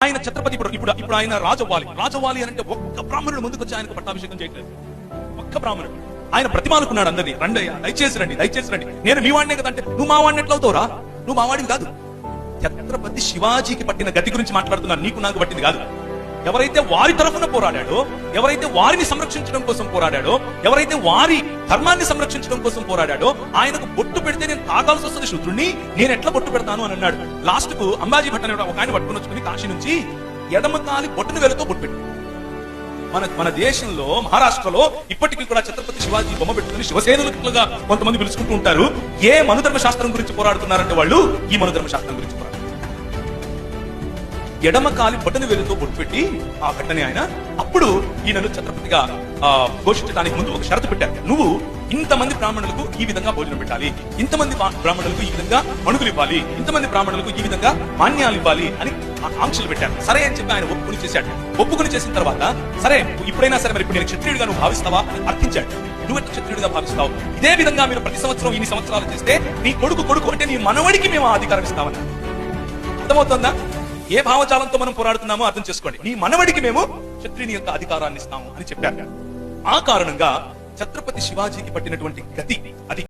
ఆయన ఛత్రపతి ఇప్పుడు ఆయన రాజవాలి అని అంటే ఒక్క బ్రాహ్మణుడు ముందుకు వచ్చి ఆయనకు పట్టాభిషేకం చేయట్లేదు. ఒక్క బ్రాహ్మణుడు ఆయన ప్రతిమానుకున్నాడు అందరినీ, రండి అయ్యా, దయచేసి రండి, నేను మీ వాడినే కదా అంటే, నువ్వు మా వాడిని ఎట్లా అవుతావురా, నువ్వు మా వాడివి కాదు. ఛత్రపతి శివాజీకి పట్టిన గతి గురించి మాట్లాడుతున్నాను, నీకు నాకు పట్టింది కాదు. ఎవరైతే వారి తరఫున పోరాడాడో, ఎవరైతే వారిని సంరక్షించడం కోసం పోరాడాడో, ఎవరైతే వారి ధర్మాన్ని సంరక్షించడం కోసం పోరాడాడో, ఆయనకు బొట్టు పెడితే నేను తాగాల్సి వస్తుంది శూద్రుణ్ణి, నేను ఎట్లా బొట్టు పెడతాను అని అన్నాడు. లాస్ట్ కు అంబాజీ భట్ అనే ఒక ఆయన పట్టుకుని వచ్చుకుని కాశీ నుంచి ఎడమ కాలి బొట్టును వేలతో బొట్టు పెట్టి, మన దేశంలో మహారాష్ట్రలో ఇప్పటికీ కూడా ఛత్రపతి శివాజీ బొమ్మ పెట్టుకుని శివసేనులుగా కొంతమంది పిలుచుకుంటూ ఉంటారు. ఏ మనుధర్మ శాస్త్రం గురించి పోరాడుతున్నారంటే వాళ్ళు ఈ మనుధర్మ శాస్త్రం గురించి పోరాడు. ఎడమ కాలి బొట్టను వేలుతో బొట్టు పెట్టి ఆ ఘట్టని ఆయన అప్పుడు ఈయనను ఛత్రపతిగా ఘోషించడానికి ముందు ఒక షరతు పెట్టారు. నువ్వు ఇంతమంది బ్రాహ్మణులకు ఈ విధంగా భోజనం పెట్టాలి, ఇంతమంది బ్రాహ్మణులకు ఈ విధంగా మణుగులు ఇవ్వాలి, ఇంతమంది బ్రాహ్మణులకు ఈ విధంగా మాన్యాలు ఇవ్వాలి అని ఆంక్షలు పెట్టారు. సరే అని చెప్పి ఆయన ఒప్పుకుని చేశాడు. ఒప్పుకుని చేసిన తర్వాత సరే ఇప్పుడైనా సరే మరి ఇప్పుడు నేను క్షత్రియుడిగా నువ్వు భావిస్తావా అని అర్థించాడు. నువ్వు ఎట్లా క్షత్రియుడిగా భావిస్తావు? ఇదే విధంగా మీరు ప్రతి సంవత్సరం ఇన్ని సంవత్సరాలు చేస్తే నీ కొడుకు అంటే నీ మనవడికి మేము అధికారం ఇస్తామన్నా. అర్థమవుతుందా? ఏ భావజాలంతో మనం పోరాడుతున్నామో అర్థం చేసుకోండి. నీ మనవడికి మేము క్షత్రియుని యొక్క అధికారాన్ని ఇస్తాము అని చెప్పారు. ఆ కారణంగా ఛత్రపతి శివాజీకి పట్టినటువంటి గతి అది.